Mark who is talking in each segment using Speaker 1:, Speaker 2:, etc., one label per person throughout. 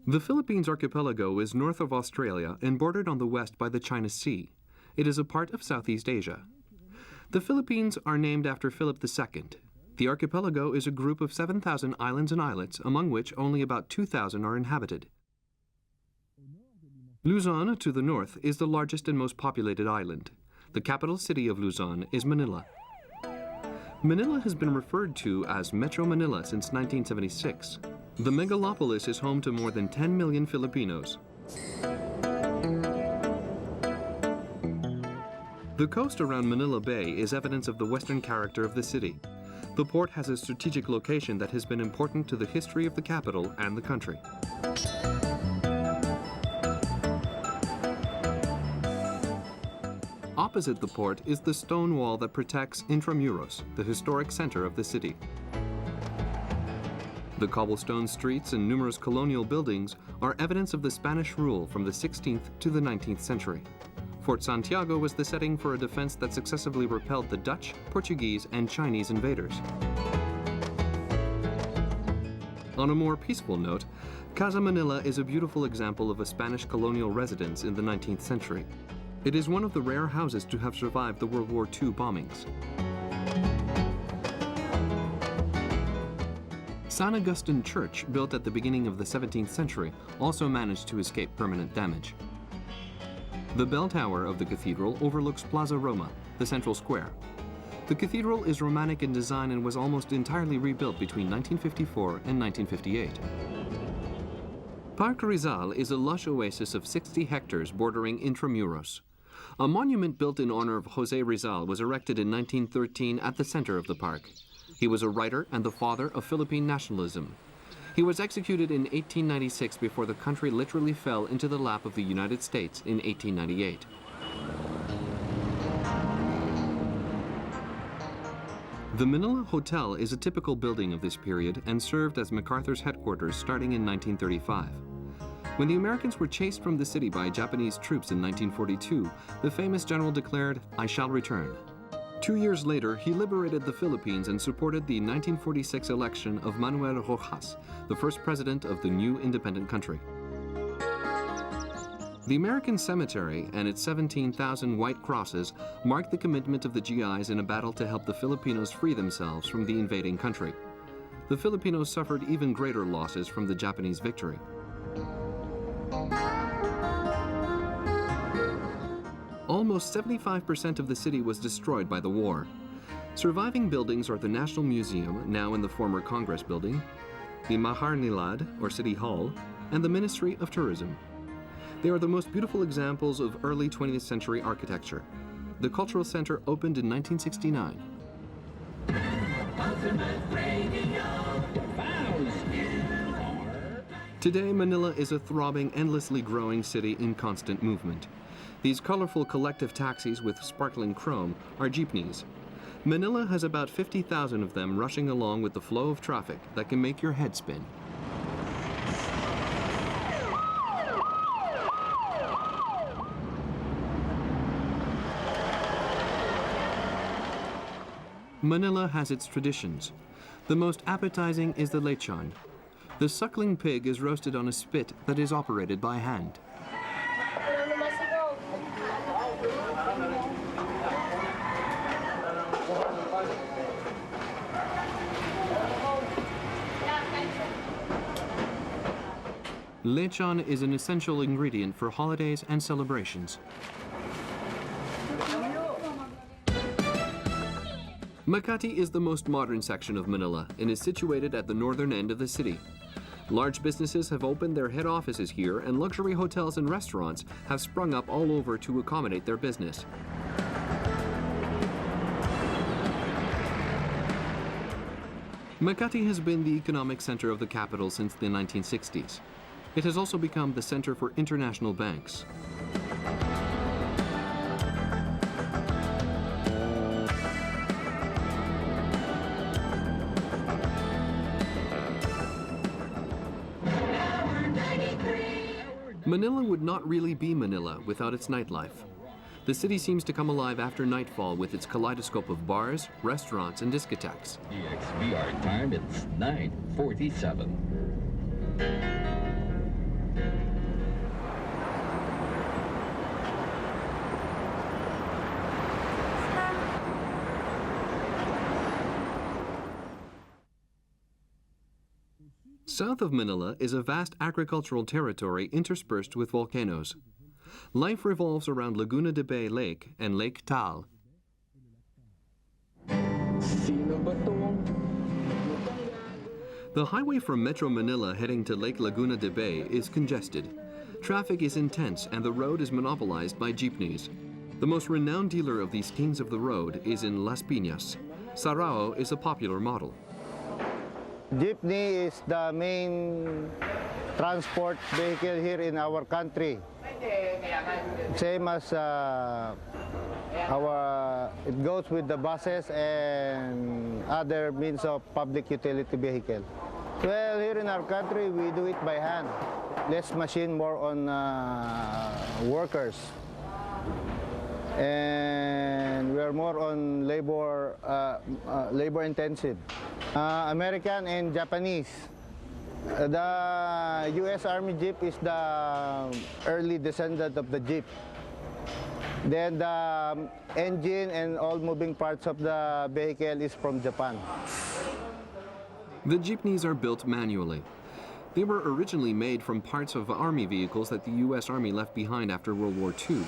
Speaker 1: The Philippines archipelago is north of Australia and bordered on the west by the China Sea. It is a part of Southeast Asia. The Philippines are named after Philip II. The archipelago is a group of 7,000 islands and islets, among which only about 2,000 are inhabited. Luzon, to the north, is the largest and most populated island. The capital city of Luzon is Manila. Manila has been referred to as Metro Manila since 1976. The megalopolis is home to more than 10 million Filipinos. The coast around Manila Bay is evidence of the western character of the city. The port has a strategic location that has been important to the history of the capital and the country. Opposite the port is the stone wall that protects Intramuros, the historic center of the city. The cobblestone streets and numerous colonial buildings are evidence of the Spanish rule from the 16th to the 19th century. Fort Santiago was the setting for a defense that successfully repelled the Dutch, Portuguese, and Chinese invaders. On a more peaceful note, Casa Manila is a beautiful example of a Spanish colonial residence in the 19th century. It is one of the rare houses to have survived the World War II bombings. San Agustin Church, built at the beginning of the 17th century, also managed to escape permanent damage. The bell tower of the cathedral overlooks Plaza Roma, the central square. The cathedral is Romantic in design and was almost entirely rebuilt between 1954 and 1958. Parque Rizal is a lush oasis of 60 hectares bordering Intramuros. A monument built in honor of José Rizal was erected in 1913 at the center of the park. He was a writer and the father of Philippine nationalism. He was executed in 1896 before the country literally fell into the lap of the United States in 1898. The Manila Hotel is a typical building of this period and served as MacArthur's headquarters starting in 1935. When the Americans were chased from the city by Japanese troops in 1942, the famous general declared, "I shall return." 2 years later, he liberated the Philippines and supported the 1946 election of Manuel Rojas, the first president of the new independent country. The American cemetery and its 17,000 white crosses mark the commitment of the GIs in a battle to help the Filipinos free themselves from the invading country. The Filipinos suffered even greater losses from the Japanese victory. Almost 75% of the city was destroyed by the war. Surviving buildings are the National Museum, now in the former Congress building, the Maharnilad, or City Hall, and the Ministry of Tourism. They are the most beautiful examples of early 20th century architecture. The Cultural Center opened in 1969. Today, Manila is a throbbing, endlessly growing city in constant movement. These colorful collective taxis with sparkling chrome are jeepneys. Manila has about 50,000 of them rushing along with the flow of traffic that can make your head spin. Manila has its traditions. The most appetizing is the lechon. The suckling pig is roasted on a spit that is operated by hand. Lechon is an essential ingredient for holidays and celebrations. Makati is the most modern section of Manila and is situated at the northern end of the city. Large businesses have opened their head offices here, and luxury hotels and restaurants have sprung up all over to accommodate their business. Makati has been the economic center of the capital since the 1960s. It has also become the center for international banks. Manila would not really be Manila without its nightlife. The city seems to come alive after nightfall with its kaleidoscope of bars, restaurants, and discotheques.
Speaker 2: EXBR time is 9:47.
Speaker 1: South of Manila is a vast agricultural territory interspersed with volcanoes. Life revolves around Laguna de Bay Lake and Lake Taal. The highway from Metro Manila heading to Lake Laguna de Bay is congested. Traffic is intense and the road is monopolized by jeepneys. The most renowned dealer of these kings of the road is in Las Piñas. Sarao is a popular model.
Speaker 2: Jeepney is the main transport vehicle here in our country. Same as it goes with the buses and other means of public utility vehicle. Well, here in our country, we do it by hand. Less machine, more on workers. And we are more on labor intensive. American and Japanese. The U.S. Army Jeep is the early descendant of the Jeep. Then the engine and all moving parts of the vehicle is from Japan.
Speaker 1: The jeepneys are built manually. They were originally made from parts of Army vehicles that the U.S. Army left behind after World War II.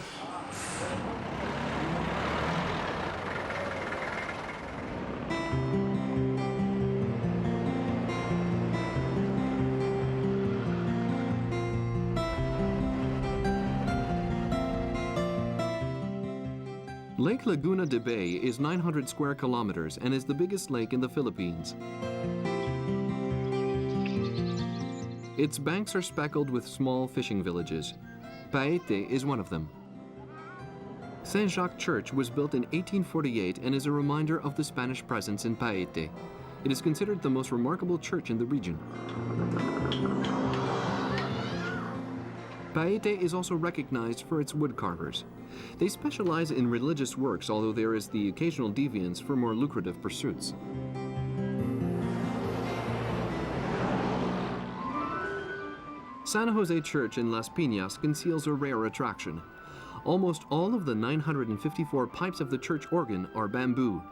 Speaker 1: Lake Laguna de Bay is 900 square kilometers and is the biggest lake in the Philippines. Its banks are speckled with small fishing villages. Paete is one of them. Saint Jacques Church was built in 1848 and is a reminder of the Spanish presence in Paete. It is considered the most remarkable church in the region. Paete is also recognized for its woodcarvers. They specialize in religious works, although there is the occasional deviance for more lucrative pursuits. San Jose Church in Las Piñas conceals a rare attraction. Almost all of the 954 pipes of the church organ are bamboo.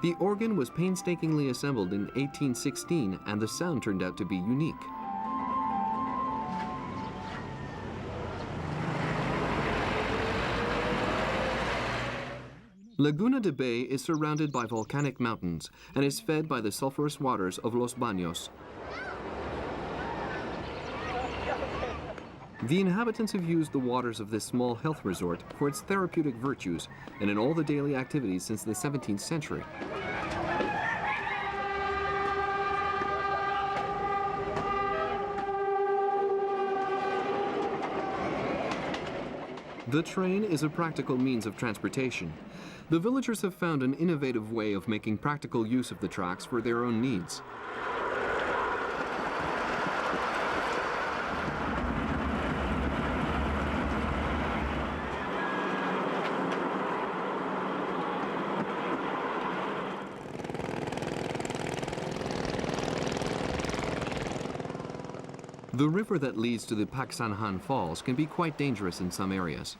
Speaker 1: The organ was painstakingly assembled in 1816, and the sound turned out to be unique. Laguna de Bay is surrounded by volcanic mountains and is fed by the sulfurous waters of Los Baños. The inhabitants have used the waters of this small health resort for its therapeutic virtues and in all the daily activities since the 17th century. The train is a practical means of transportation. The villagers have found an innovative way of making practical use of the tracks for their own needs. The river that leads to the Pagsanjan Falls can be quite dangerous in some areas.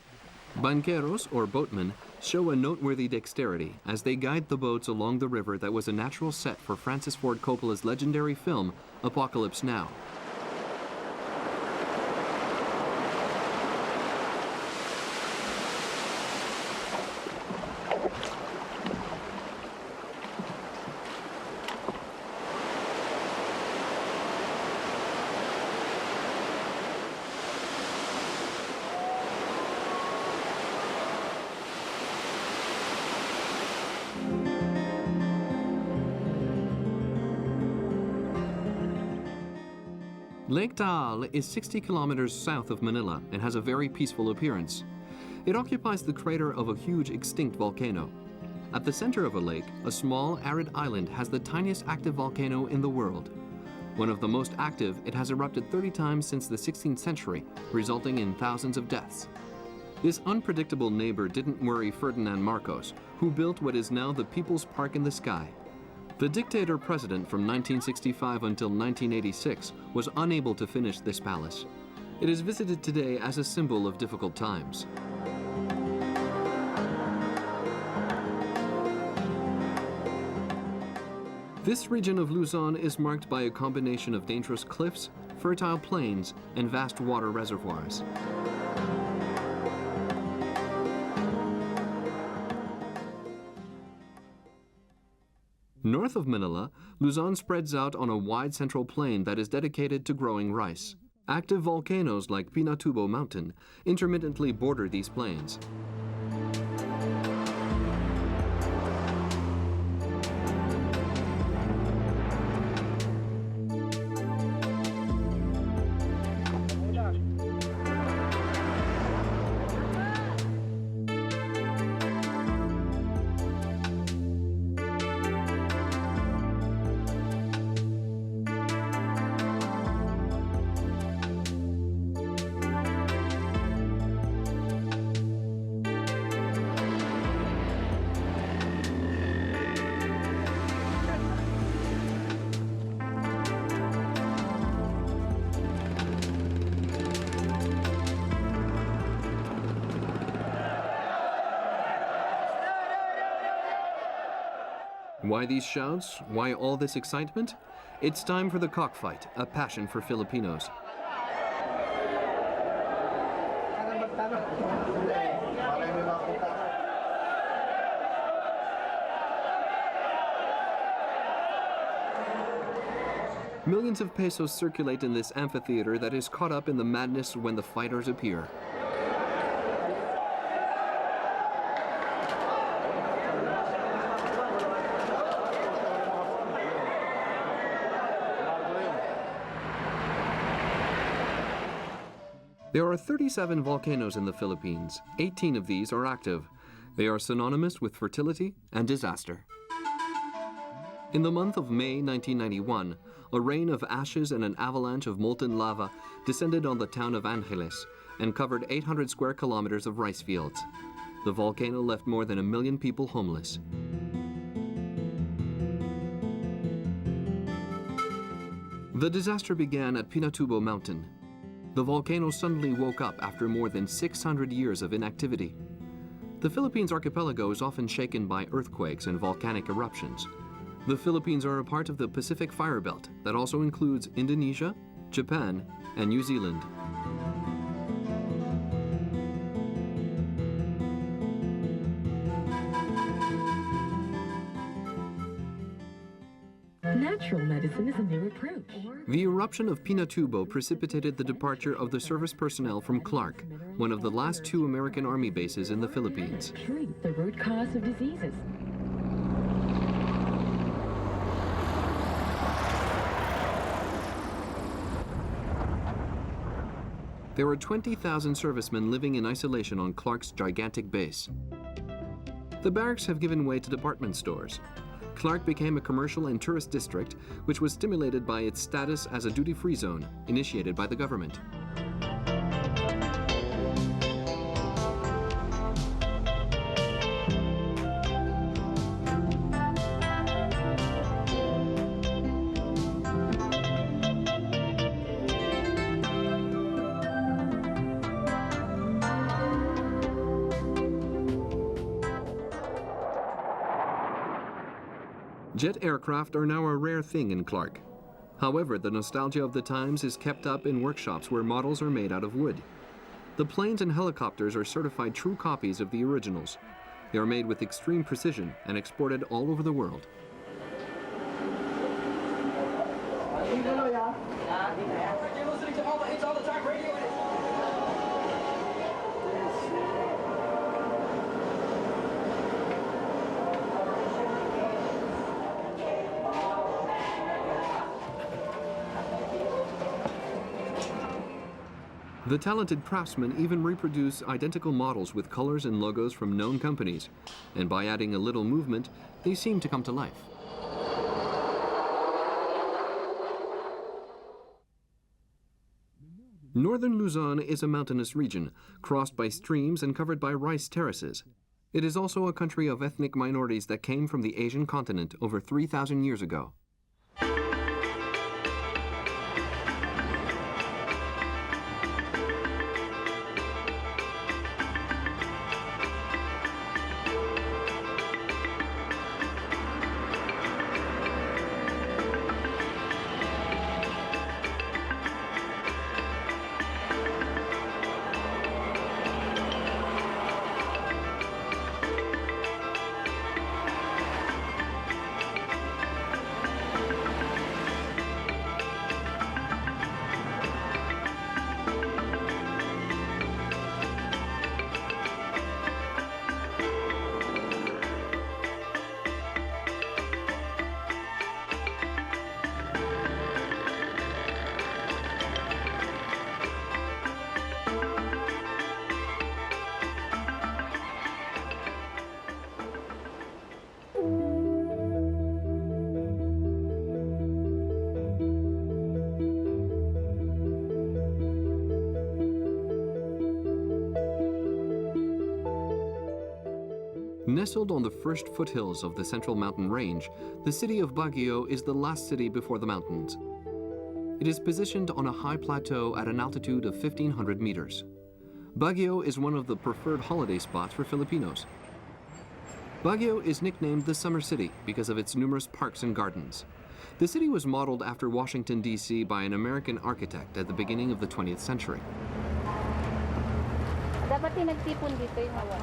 Speaker 1: Banqueros, or boatmen, show a noteworthy dexterity as they guide the boats along the river that was a natural set for Francis Ford Coppola's legendary film, Apocalypse Now. Lake Taal is 60 kilometers south of Manila and has a very peaceful appearance. It occupies the crater of a huge extinct volcano. At the center of a lake, a small arid island has the tiniest active volcano in the world. One of the most active, it has erupted 30 times since the 16th century, resulting in thousands of deaths. This unpredictable neighbor didn't worry Ferdinand Marcos, who built what is now the People's Park in the sky. The dictator-president from 1965 until 1986 was unable to finish this palace. It is visited today as a symbol of difficult times. This region of Luzon is marked by a combination of dangerous cliffs, fertile plains, and vast water reservoirs. North of Manila, Luzon spreads out on a wide central plain that is dedicated to growing rice. Active volcanoes like Pinatubo Mountain intermittently border these plains. Why these shouts? Why all this excitement? It's time for the cockfight, a passion for Filipinos. Millions of pesos circulate in this amphitheater that is caught up in the madness when the fighters appear. There are 37 volcanoes in the Philippines. 18 of these are active. They are synonymous with fertility and disaster. In the month of May 1991, a rain of ashes and an avalanche of molten lava descended on the town of Angeles and covered 800 square kilometers of rice fields. The volcano left more than 1 million people homeless. The disaster began at Pinatubo Mountain. The volcano suddenly woke up after more than 600 years of inactivity. The Philippines archipelago is often shaken by earthquakes and volcanic eruptions. The Philippines are a part of the Pacific Fire Belt that also includes Indonesia, Japan, and New Zealand.
Speaker 3: Natural medicine is a new approach.
Speaker 1: The eruption of Pinatubo precipitated the departure of the service personnel from Clark, one of the last 2 American Army bases in the Philippines.
Speaker 3: Treat the root cause of diseases.
Speaker 1: There are 20,000 servicemen living in isolation on Clark's gigantic base. The barracks have given way to department stores. Clark became a commercial and tourist district, which was stimulated by its status as a duty-free zone, initiated by the government. Jet aircraft are now a rare thing in Clark. However, the nostalgia of the times is kept up in workshops where models are made out of wood. The planes and helicopters are certified true copies of the originals. They are made with extreme precision and exported all over the world. The talented craftsmen even reproduce identical models with colors and logos from known companies, and by adding a little movement, they seem to come to life. Northern Luzon is a mountainous region, crossed by streams and covered by rice terraces. It is also a country of ethnic minorities that came from the Asian continent over 3,000 years ago. Nestled on the first foothills of the central mountain range, the city of Baguio is the last city before the mountains. It is positioned on a high plateau at an altitude of 1,500 meters. Baguio is one of the preferred holiday spots for Filipinos. Baguio is nicknamed the Summer City because of its numerous parks and gardens. The city was modeled after Washington, D.C. by an American architect at the beginning of the 20th century.
Speaker 4: Dapat nagtipon dito yung hawa.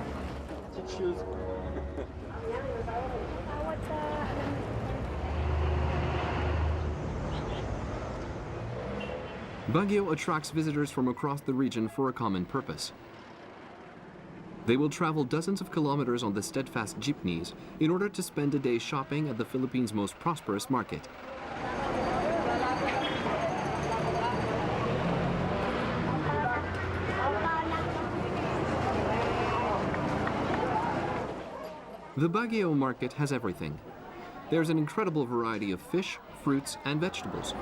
Speaker 1: Baguio attracts visitors from across the region for a common purpose. They will travel dozens of kilometers on the steadfast jeepneys in order to spend a day shopping at the Philippines' most prosperous market. The Baguio market has everything. There's an incredible variety of fish, fruits, and vegetables.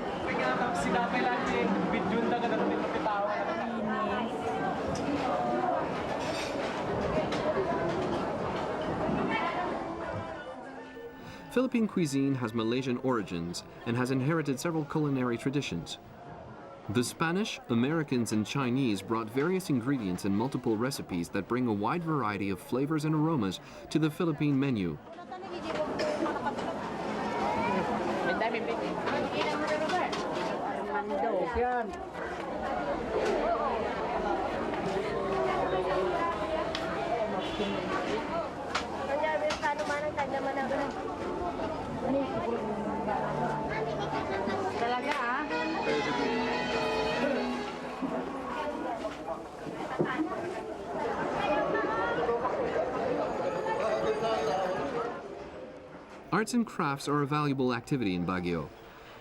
Speaker 1: Philippine cuisine has Malaysian origins and has inherited several culinary traditions. The Spanish, Americans, and Chinese brought various ingredients and multiple recipes that bring a wide variety of flavors and aromas to the Philippine menu. Arts and crafts are a valuable activity in Baguio.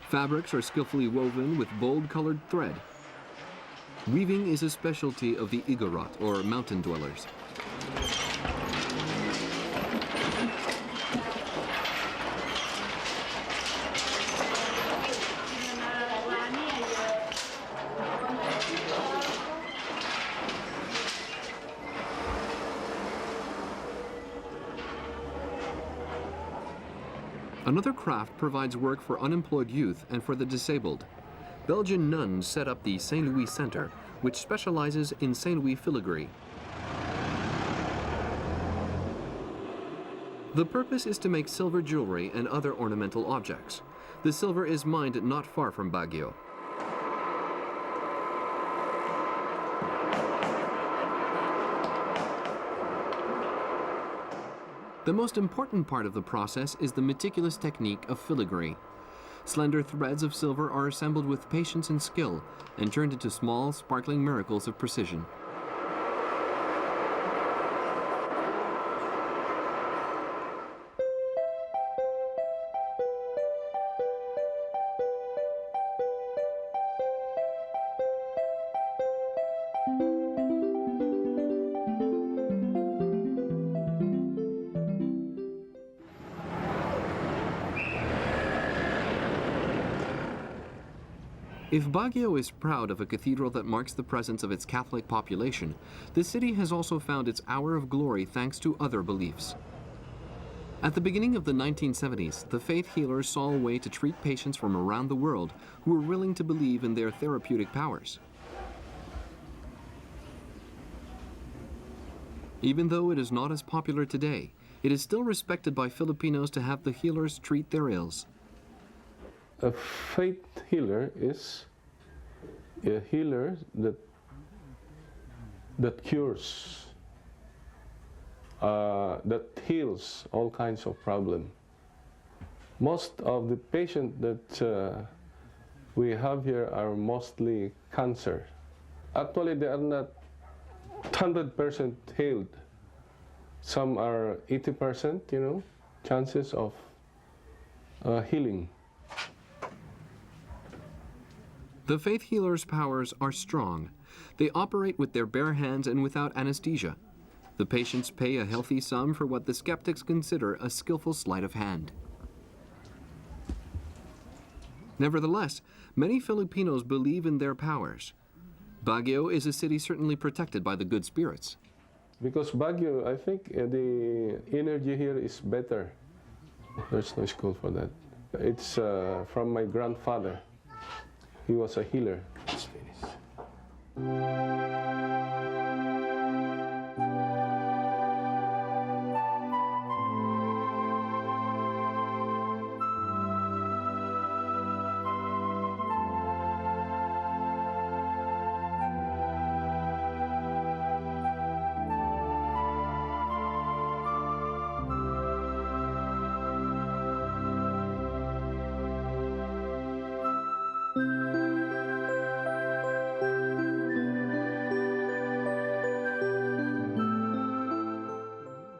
Speaker 1: Fabrics are skillfully woven with bold-colored thread. Weaving is a specialty of the Igorot, or mountain dwellers. Another craft provides work for unemployed youth and for the disabled. Belgian nuns set up the St. Louis Center, which specializes in St. Louis filigree. The purpose is to make silver jewelry and other ornamental objects. The silver is mined not far from Baguio. The most important part of the process is the meticulous technique of filigree. Slender threads of silver are assembled with patience and skill and turned into small, sparkling miracles of precision. If Baguio is proud of a cathedral that marks the presence of its Catholic population, the city has also found its hour of glory thanks to other beliefs. At the beginning of the 1970s, the faith healers saw a way to treat patients from around the world who were willing to believe in their therapeutic powers. Even though it is not as popular today, it is still respected by Filipinos to have the healers treat their ills.
Speaker 5: A faith healer is a healer that cures, that heals all kinds of problems. Most of the patients that we have here are mostly cancer. Actually, they are not 100% healed. Some are 80%, chances of healing.
Speaker 1: The faith healers' powers are strong. They operate with their bare hands and without anesthesia. The patients pay a healthy sum for what the skeptics consider a skillful sleight of hand. Nevertheless, many Filipinos believe in their powers. Baguio is a city certainly protected by the good spirits.
Speaker 5: Because Baguio, I think the energy here is better. There's no school for that. It's from my grandfather. He was a healer. Let's finish.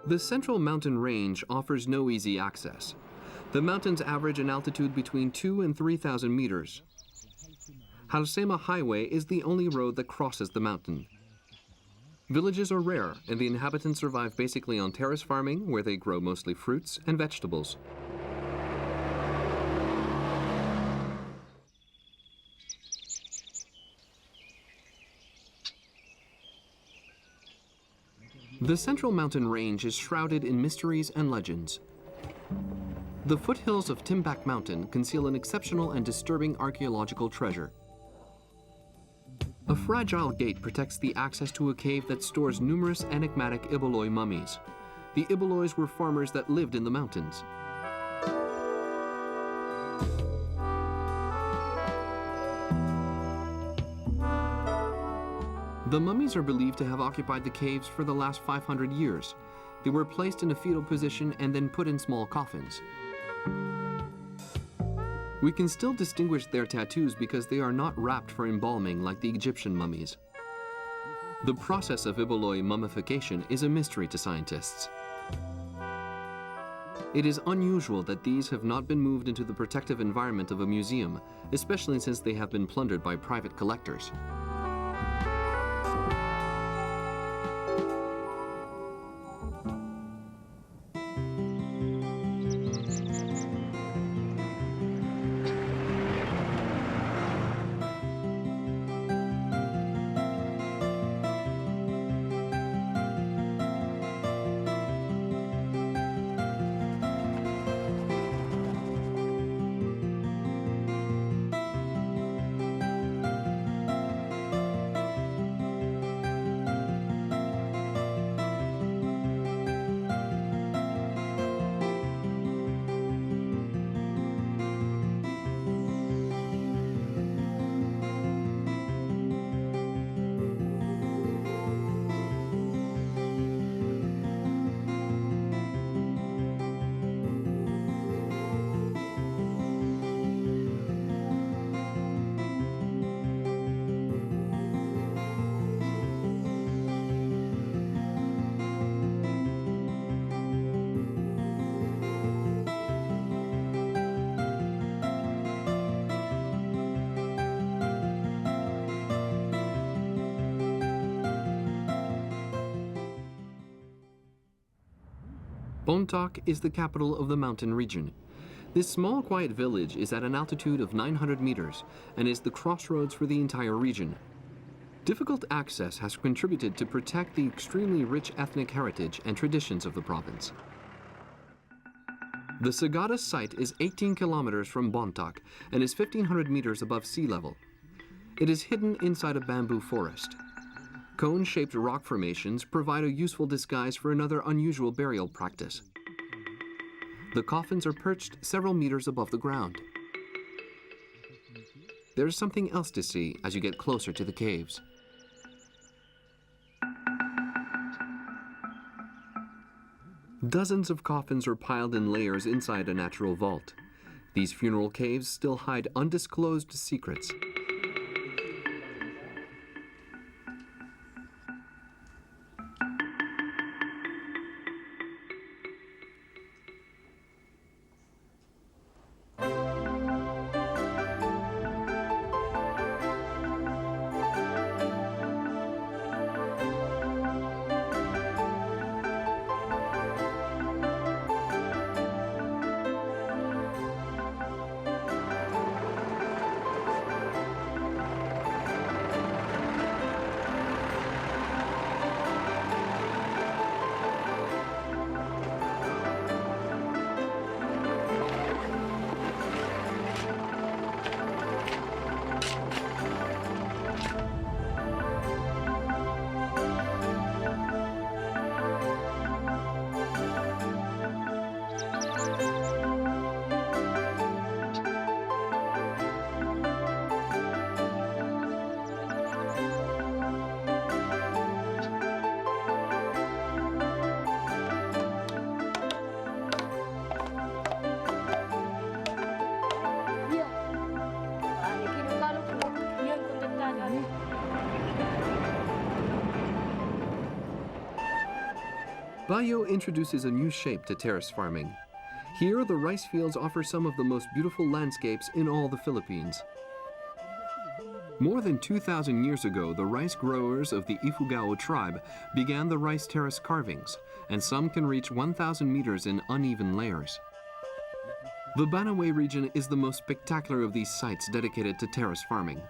Speaker 1: The Central Mountain Range offers no easy access. The mountains average an altitude between 2,000 and 3,000 meters. Halsema Highway is the only road that crosses the mountain. Villages are rare, and the inhabitants survive basically on terrace farming, where they grow mostly fruits and vegetables. The Central Mountain Range is shrouded in mysteries and legends. The foothills of Timbak Mountain conceal an exceptional and disturbing archaeological treasure. A fragile gate protects the access to a cave that stores numerous enigmatic Iboloy mummies. The Iboloys were farmers that lived in the mountains. The mummies are believed to have occupied the caves for the last 500 years. They were placed in a fetal position and then put in small coffins. We can still distinguish their tattoos because they are not wrapped for embalming like the Egyptian mummies. The process of Iboloy mummification is a mystery to scientists. It is unusual that these have not been moved into the protective environment of a museum, especially since they have been plundered by private collectors. Bontoc is the capital of the mountain region. This small, quiet village is at an altitude of 900 meters and is the crossroads for the entire region. Difficult access has contributed to protect the extremely rich ethnic heritage and traditions of the province. The Sagada site is 18 kilometers from Bontoc and is 1,500 meters above sea level. It is hidden inside a bamboo forest. Cone-shaped rock formations provide a useful disguise for another unusual burial practice. The coffins are perched several meters above the ground. There's something else to see as you get closer to the caves. Dozens of coffins are piled in layers inside a natural vault. These funeral caves still hide undisclosed secrets. Baguio introduces a new shape to terrace farming. Here, the rice fields offer some of the most beautiful landscapes in all the Philippines. More than 2,000 years ago, the rice growers of the Ifugao tribe began the rice terrace carvings, and some can reach 1,000 meters in uneven layers. The Banaway region is the most spectacular of these sites dedicated to terrace farming.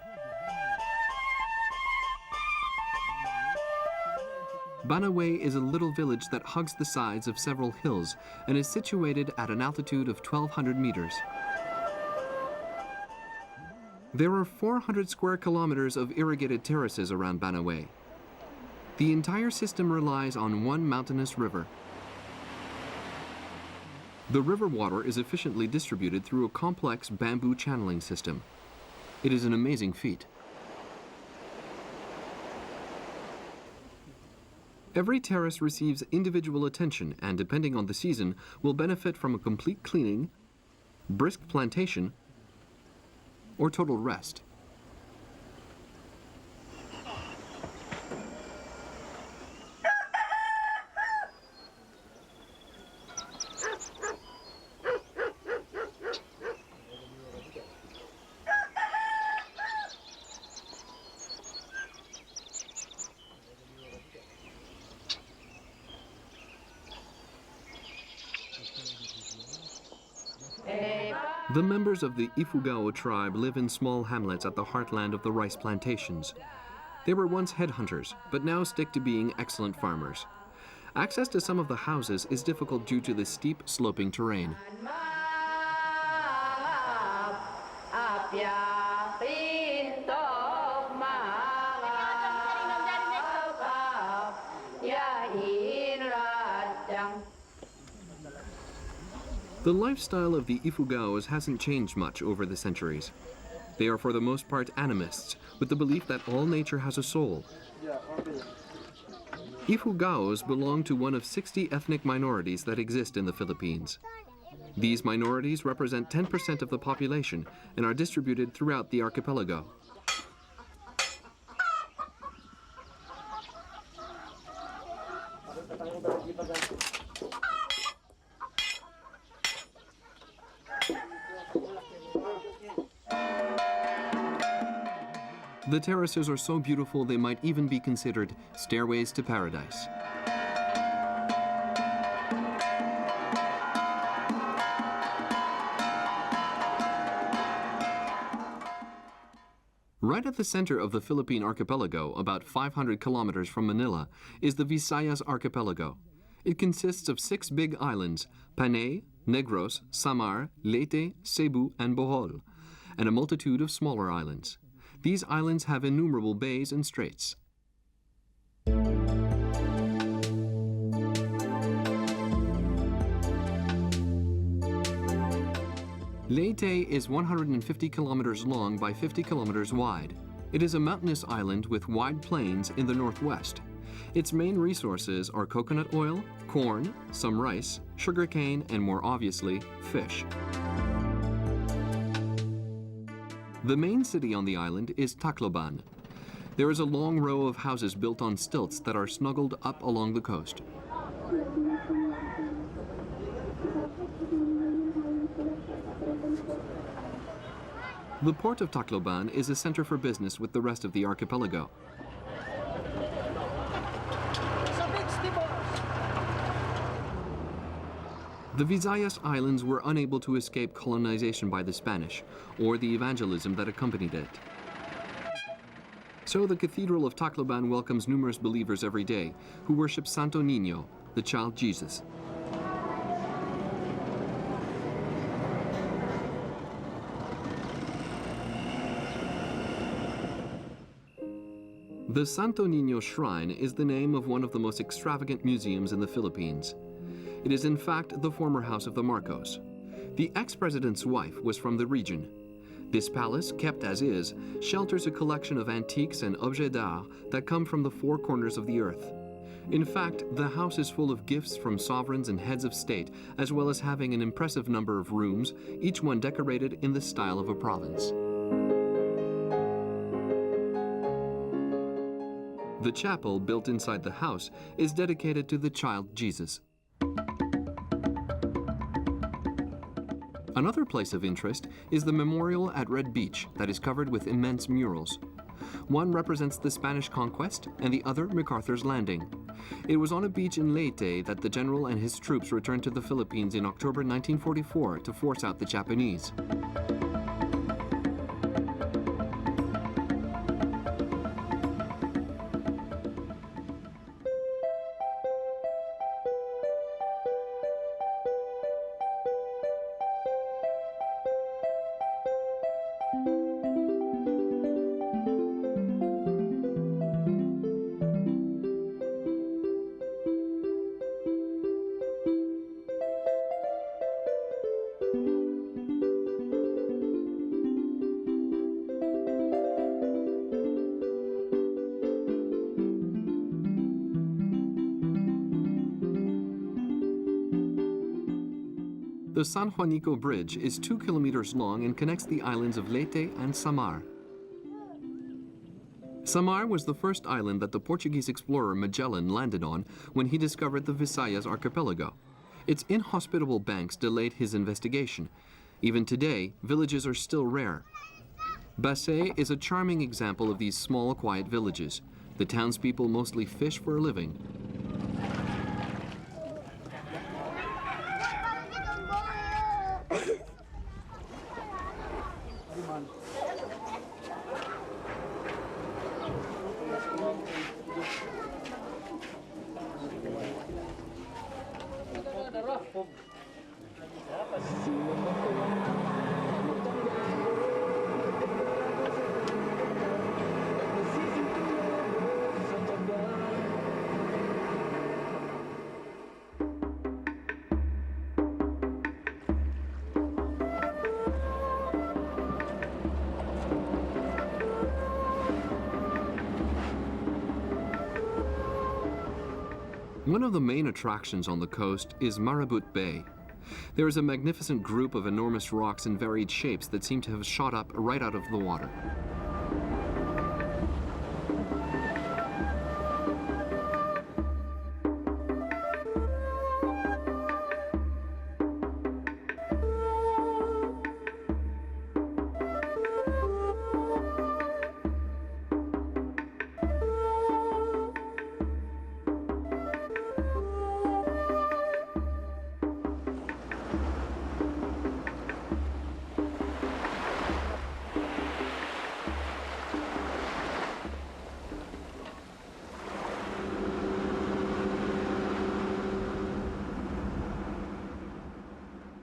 Speaker 1: Banaway is a little village that hugs the sides of several hills and is situated at an altitude of 1,200 meters. There are 400 square kilometers of irrigated terraces around Banaway. The entire system relies on one mountainous river. The river water is efficiently distributed through a complex bamboo channeling system. It is an amazing feat. Every terrace receives individual attention and, depending on the season, will benefit from a complete cleaning, brisk plantation, or total rest. The members of the Ifugao tribe live in small hamlets at the heartland of the rice plantations. They were once headhunters, but now stick to being excellent farmers. Access to some of the houses is difficult due to the steep, sloping terrain. The lifestyle of the Ifugaos hasn't changed much over the centuries. They are for the most part animists, with the belief that all nature has a soul. Ifugaos belong to one of 60 ethnic minorities that exist in the Philippines. These minorities represent 10% of the population and are distributed throughout the archipelago. The terraces are so beautiful they might even be considered stairways to paradise. Right at the center of the Philippine archipelago, about 500 kilometers from Manila, is the Visayas archipelago. It consists of 6 big islands: Panay, Negros, Samar, Leyte, Cebu, and Bohol, and a multitude of smaller islands. These islands have innumerable bays and straits. Leyte is 150 kilometers long by 50 kilometers wide. It is a mountainous island with wide plains in the northwest. Its main resources are coconut oil, corn, some rice, sugarcane, and more obviously, fish. The main city on the island is Tacloban. There is a long row of houses built on stilts that are snuggled up along the coast. The port of Tacloban is a center for business with the rest of the archipelago. The Visayas Islands were unable to escape colonization by the Spanish, or the evangelism that accompanied it. So the Cathedral of Tacloban welcomes numerous believers every day who worship Santo Niño, the child Jesus. The Santo Niño Shrine is the name of one of the most extravagant museums in the Philippines. It is in fact the former house of the Marcos. The ex-president's wife was from the region. This palace, kept as is, shelters a collection of antiques and objets d'art that come from the 4 corners of the earth. In fact, the house is full of gifts from sovereigns and heads of state, as well as having an impressive number of rooms, each one decorated in the style of a province. The chapel, built inside the house, is dedicated to the child Jesus. Another place of interest is the memorial at Red Beach that is covered with immense murals. One represents the Spanish conquest and the other MacArthur's Landing. It was on a beach in Leyte that the general and his troops returned to the Philippines in October 1944 to force out the Japanese. The San Juanico Bridge is 2 kilometers long and connects the islands of Leyte and Samar. Samar was the first island that the Portuguese explorer Magellan landed on when he discovered the Visayas archipelago. Its inhospitable banks delayed his investigation. Even today, villages are still rare. Basay is a charming example of these small, quiet villages. The townspeople mostly fish for a living. One of the main attractions on the coast is Marabut Bay. There is a magnificent group of enormous rocks in varied shapes that seem to have shot up right out of the water.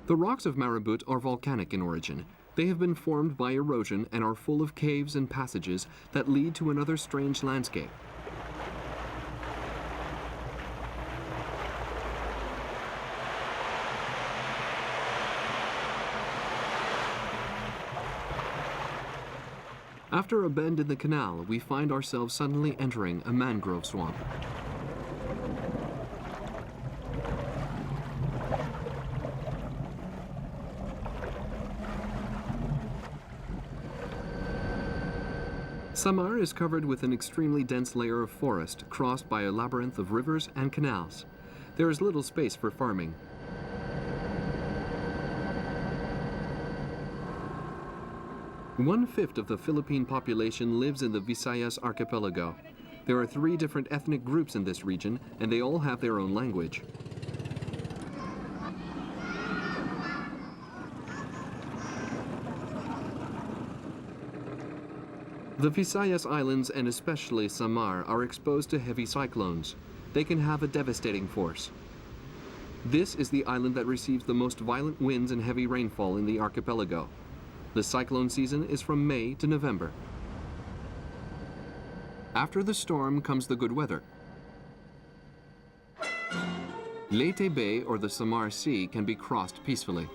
Speaker 1: The rocks of Marabut are volcanic in origin. They have been formed by erosion and are full of caves and passages that lead to another strange landscape. After a bend in the canal, we find ourselves suddenly entering a mangrove swamp. Samar is covered with an extremely dense layer of forest crossed by a labyrinth of rivers and canals. There is little space for farming. One-fifth of the Philippine population lives in the Visayas archipelago. There are 3 different ethnic groups in this region, and they all have their own language. The Visayas Islands, and especially Samar, are exposed to heavy cyclones. They can have a devastating force. This is the island that receives the most violent winds and heavy rainfall in the archipelago. The cyclone season is from May to November. After the storm comes the good weather. Leyte Bay, or the Samar Sea, can be crossed peacefully.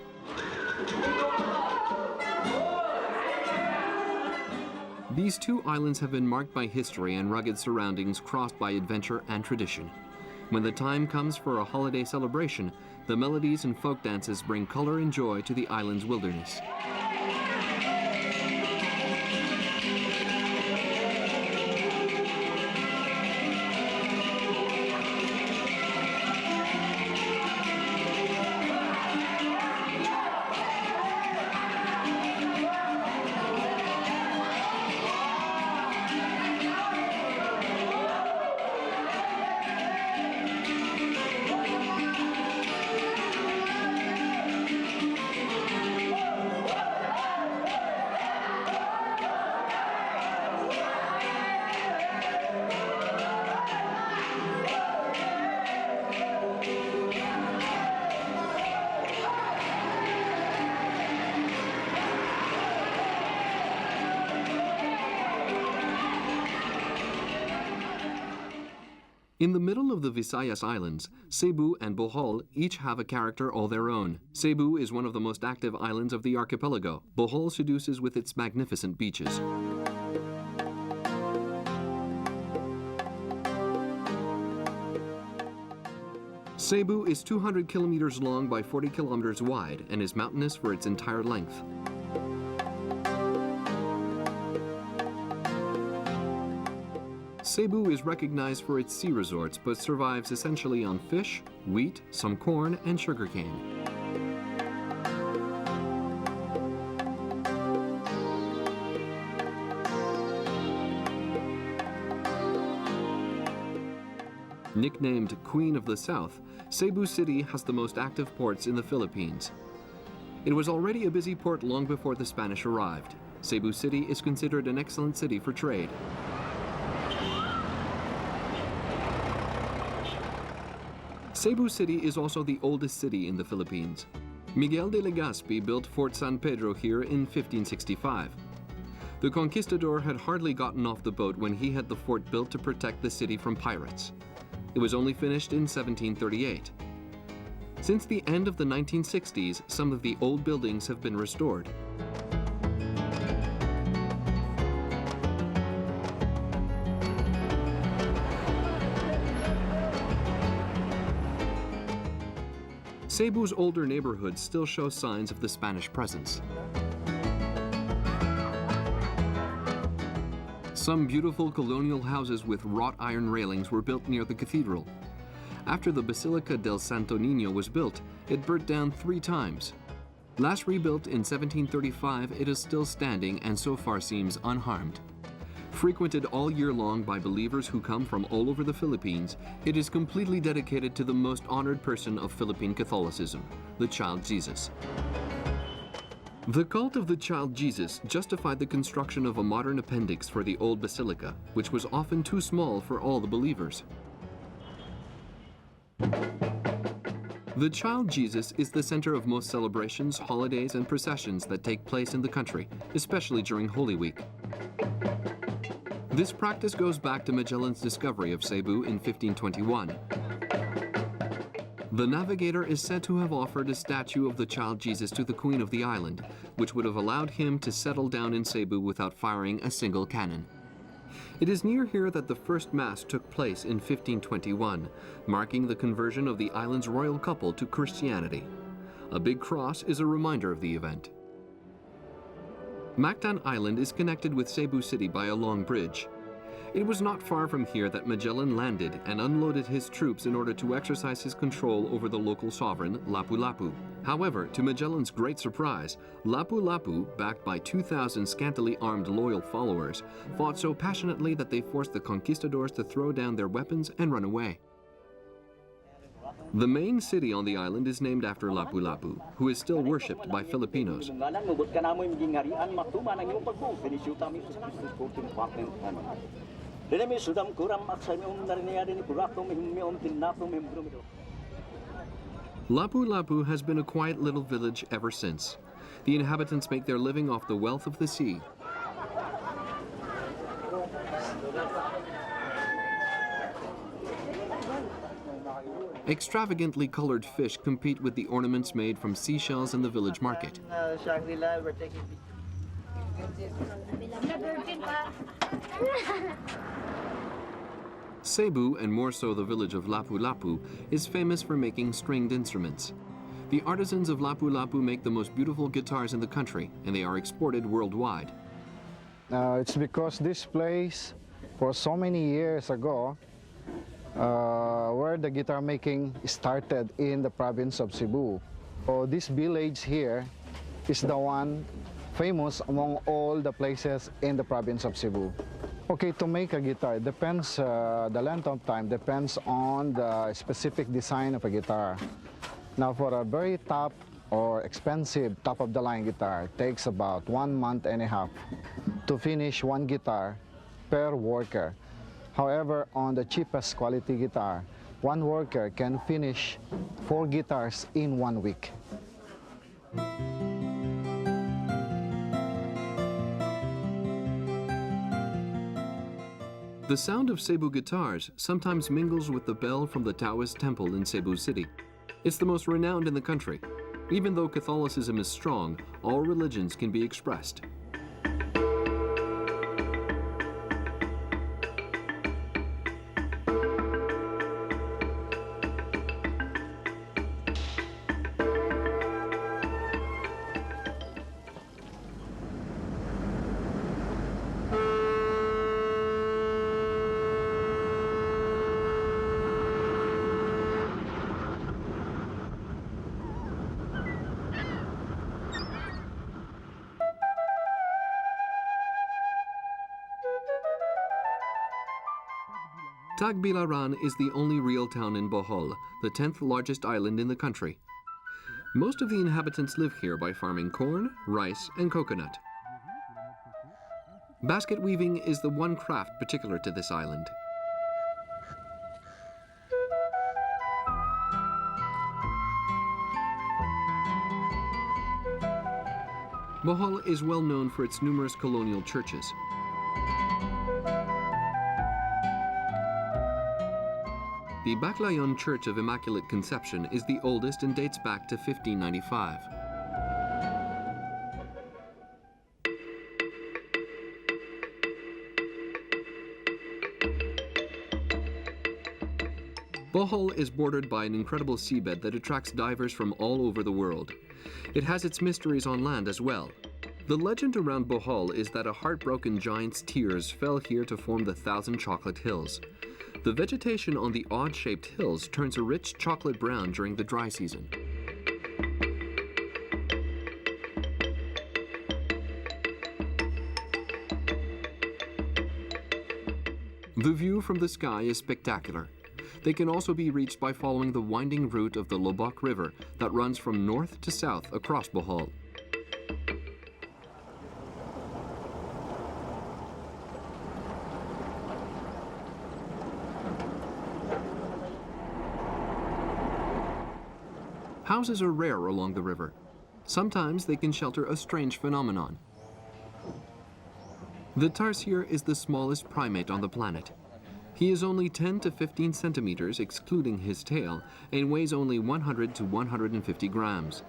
Speaker 1: These 2 islands have been marked by history and rugged surroundings crossed by adventure and tradition. When the time comes for a holiday celebration, the melodies and folk dances bring color and joy to the island's wilderness. In the middle of the Visayas Islands, Cebu and Bohol each have a character all their own. Cebu is one of the most active islands of the archipelago. Bohol seduces with its magnificent beaches. Cebu is 200 kilometers long by 40 kilometers wide and is mountainous for its entire length. Cebu is recognized for its sea resorts, but survives essentially on fish, wheat, some corn, and sugarcane. Nicknamed Queen of the South, Cebu City has the most active ports in the Philippines. It was already a busy port long before the Spanish arrived. Cebu City is considered an excellent city for trade. Cebu City is also the oldest city in the Philippines. Miguel de Legazpi built Fort San Pedro here in 1565. The conquistador had hardly gotten off the boat when he had the fort built to protect the city from pirates. It was only finished in 1738. Since the end of the 1960s, some of the old buildings have been restored. Cebu's older neighborhoods still show signs of the Spanish presence. Some beautiful colonial houses with wrought iron railings were built near the cathedral. After the Basilica del Santo Niño was built, it burnt down 3 times. Last rebuilt in 1735, it is still standing and so far seems unharmed. Frequented all year long by believers who come from all over the Philippines, it is completely dedicated to the most honored person of Philippine Catholicism, the Child Jesus. The cult of the Child Jesus justified the construction of a modern appendix for the old basilica, which was often too small for all the believers. The Child Jesus is the center of most celebrations, holidays, and processions that take place in the country, especially during Holy Week. This practice goes back to Magellan's discovery of Cebu in 1521. The navigator is said to have offered a statue of the Child Jesus to the Queen of the island, which would have allowed him to settle down in Cebu without firing a single cannon. It is near here that the first Mass took place in 1521, marking the conversion of the island's royal couple to Christianity. A big cross is a reminder of the event. Mactan Island is connected with Cebu City by a long bridge. It was not far from here that Magellan landed and unloaded his troops in order to exercise his control over the local sovereign, Lapu-Lapu. However, to Magellan's great surprise, Lapu-Lapu, backed by 2,000 scantily armed loyal followers, fought so passionately that they forced the conquistadors to throw down their weapons and run away. The main city on the island is named after Lapu-Lapu, who is still worshipped by Filipinos. Lapu-Lapu has been a quiet little village ever since. The inhabitants make their living off the wealth of the sea. Extravagantly colored fish compete with the ornaments made from seashells in the village market. Cebu, and more so the village of Lapu-Lapu, is famous for making stringed instruments. The artisans of Lapu-Lapu make the most beautiful guitars in the country, and they are exported worldwide.
Speaker 2: It's because this place, for so many years ago, where the guitar making started in the province of Cebu. So this village here is the one famous among all the places in the province of Cebu. Okay, to make a guitar, depends, the length of time depends on the specific design of a guitar. Now for a very top or expensive top-of-the-line guitar, it takes about 1.5 months to finish one guitar per worker. However, on the cheapest quality guitar, one worker can finish 4 guitars in 1 week.
Speaker 1: The sound of Cebu guitars sometimes mingles with the bell from the Taoist temple in Cebu City. It's the most renowned in the country. Even though Catholicism is strong, all religions can be expressed. Tagbilaran is the only real town in Bohol, the 10th largest island in the country. Most of the inhabitants live here by farming corn, rice, and coconut. Basket weaving is the one craft particular to this island. Bohol is well known for its numerous colonial churches. The Baclayon Church of Immaculate Conception is the oldest and dates back to 1595. Bohol is bordered by an incredible seabed that attracts divers from all over the world. It has its mysteries on land as well. The legend around Bohol is that a heartbroken giant's tears fell here to form the Thousand Chocolate Hills. The vegetation on the odd-shaped hills turns a rich chocolate brown during the dry season. The view from the sky is spectacular. They can also be reached by following the winding route of the Lobok River that runs from north to south across Bohol. Houses are rare along the river. Sometimes they can shelter a strange phenomenon. The tarsier is the smallest primate on the planet. He is only 10 to 15 centimeters, excluding his tail, and weighs only 100 to 150 grams.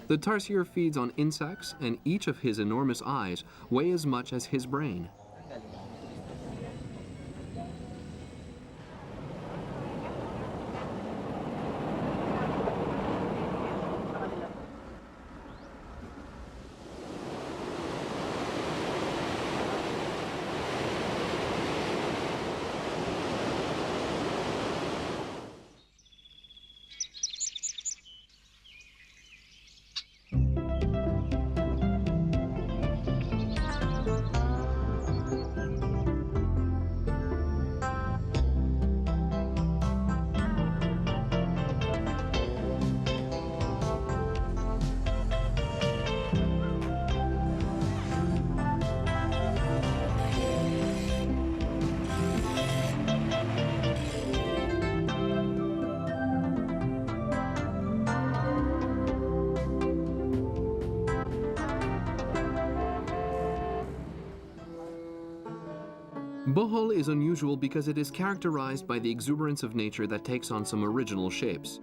Speaker 1: The tarsier feeds on insects, and each of his enormous eyes weigh as much as his brain. Bohol is unusual because it is characterized by the exuberance of nature that takes on some original shapes.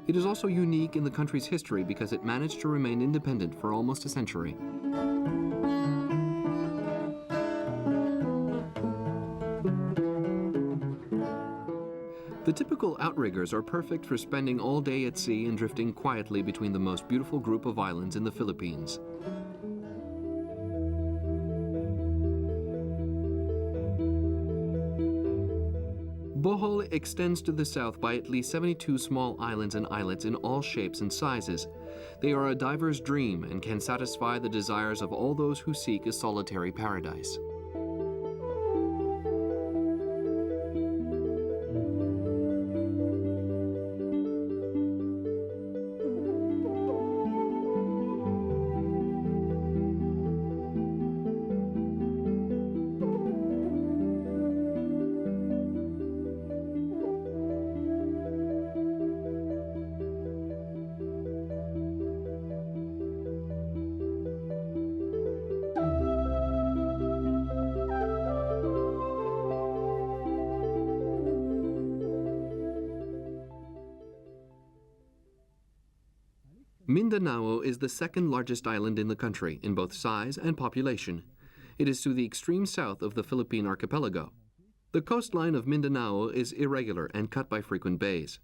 Speaker 1: It is also unique in the country's history because it managed to remain independent for almost a century. The typical outriggers are perfect for spending all day at sea and drifting quietly between the most beautiful group of islands in the Philippines. Bohol extends to the south by at least 72 small islands and islets in all shapes and sizes. They are a diver's dream and can satisfy the desires of all those who seek a solitary paradise. Mindanao is the second largest island in the country in both size and population. It is to the extreme south of the Philippine archipelago. The coastline of Mindanao is irregular and cut by frequent bays.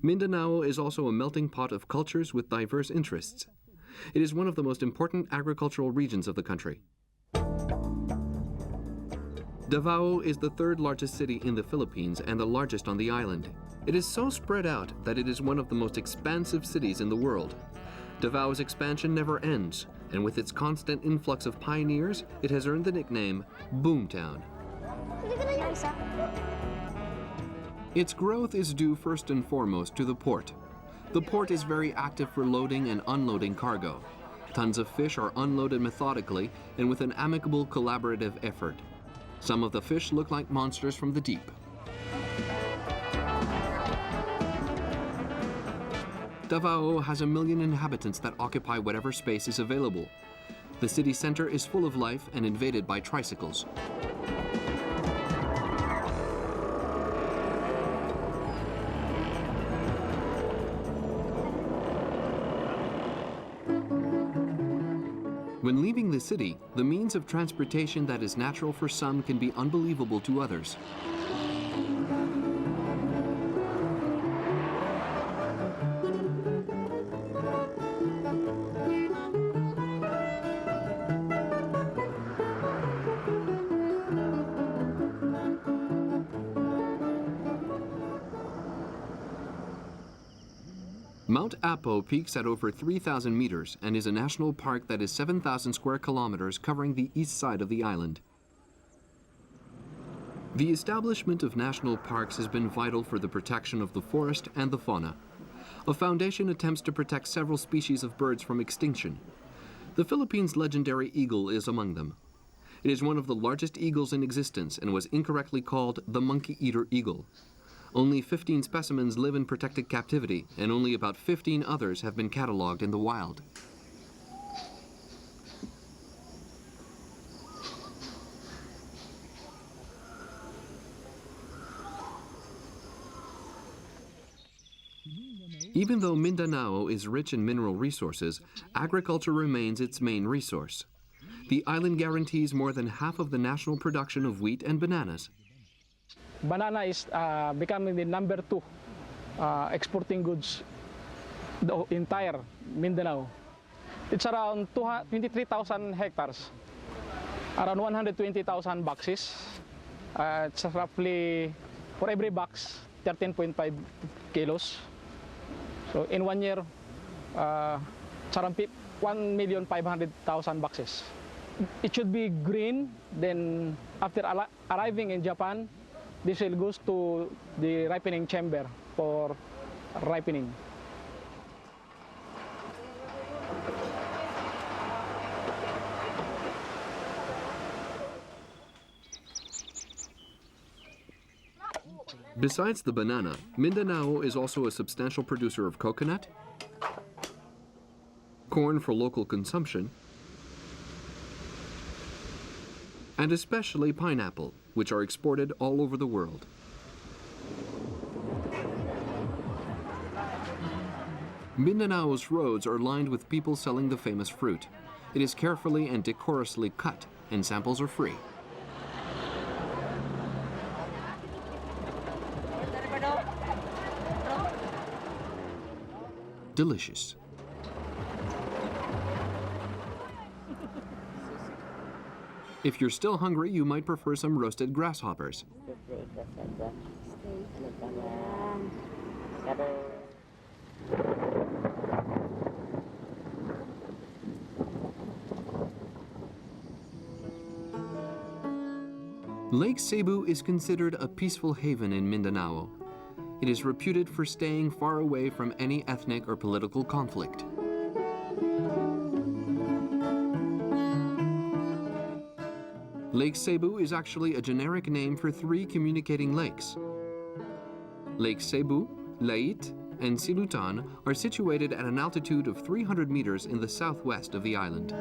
Speaker 1: Mindanao is also a melting pot of cultures with diverse interests. It is one of the most important agricultural regions of the country. Davao is the third largest city in the Philippines and the largest on the island. It is so spread out that it is one of the most expansive cities in the world. Davao's expansion never ends, and with its constant influx of pioneers, it has earned the nickname Boomtown. Its growth is due first and foremost to the port. The port is very active for loading and unloading cargo. Tons of fish are unloaded methodically and with an amicable collaborative effort. Some of the fish look like monsters from the deep. Davao has 1 million inhabitants that occupy whatever space is available. The city center is full of life and invaded by tricycles. When leaving the city, the means of transportation that is natural for some can be unbelievable to others. Mount Apo peaks at over 3,000 meters and is a national park that is 7,000 square kilometers covering the east side of the island. The establishment of national parks has been vital for the protection of the forest and the fauna. A foundation attempts to protect several species of birds from extinction. The Philippines' legendary eagle is among them. It is one of the largest eagles in existence and was incorrectly called the monkey-eater eagle. Only 15 specimens live in protected captivity, and only about 15 others have been cataloged in the wild. Even though Mindanao is rich in mineral resources, agriculture remains its main resource. The island guarantees more than half of the national production of wheat and bananas.
Speaker 6: Banana is becoming the number 2 exporting goods the entire Mindanao. It's around 23,000 hectares, around 120,000 boxes. It's roughly, for every box, 13.5 kilos. So in 1 year, it's around 1,500,000 boxes. It should be green, then after arriving in Japan, this will go to the ripening chamber for ripening.
Speaker 1: Besides the banana, Mindanao is also a substantial producer of coconut, corn for local consumption, and especially pineapple, which are exported all over the world. Mindanao's roads are lined with people selling the famous fruit. It is carefully and decorously cut, and samples are free. Delicious. If you're still hungry, you might prefer some roasted grasshoppers. Lake Cebu is considered a peaceful haven in Mindanao. It is reputed for staying far away from any ethnic or political conflict. Lake Cebu is actually a generic name for 3 communicating lakes. Lake Cebu, Lait, and Silutan are situated at an altitude of 300 meters in the southwest of the island.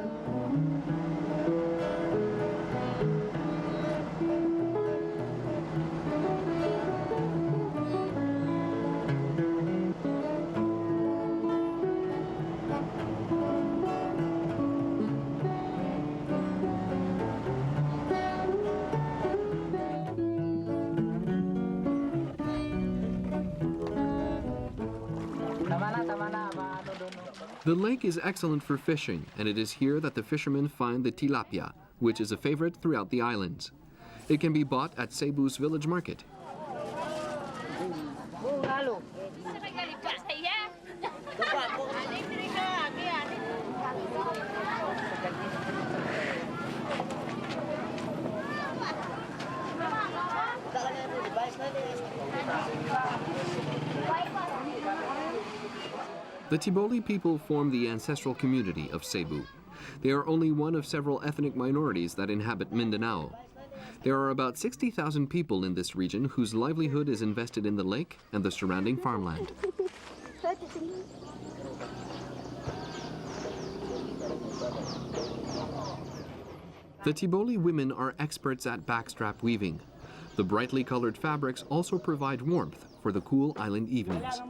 Speaker 1: The lake is excellent for fishing, and it is here that the fishermen find the tilapia, which is a favorite throughout the islands. It can be bought at Cebu's village market. The Tiboli people form the ancestral community of Cebu. They are only one of several ethnic minorities that inhabit Mindanao. There are about 60,000 people in this region whose livelihood is invested in the lake and the surrounding farmland. The Tiboli women are experts at backstrap weaving. The brightly colored fabrics also provide warmth for the cool island evenings.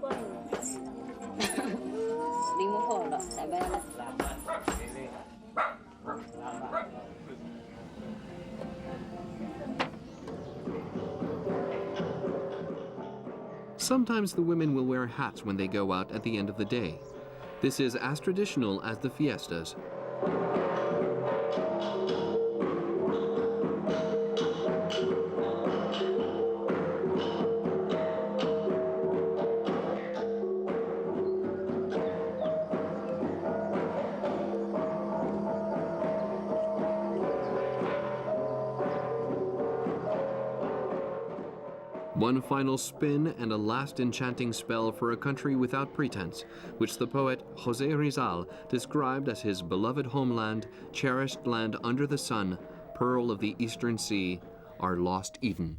Speaker 1: Sometimes the women will wear hats when they go out at the end of the day. This is as traditional as the fiestas. One final spin and a last enchanting spell for a country without pretense, which the poet Jose Rizal described as his beloved homeland, cherished land under the sun, pearl of the eastern sea, our lost Eden.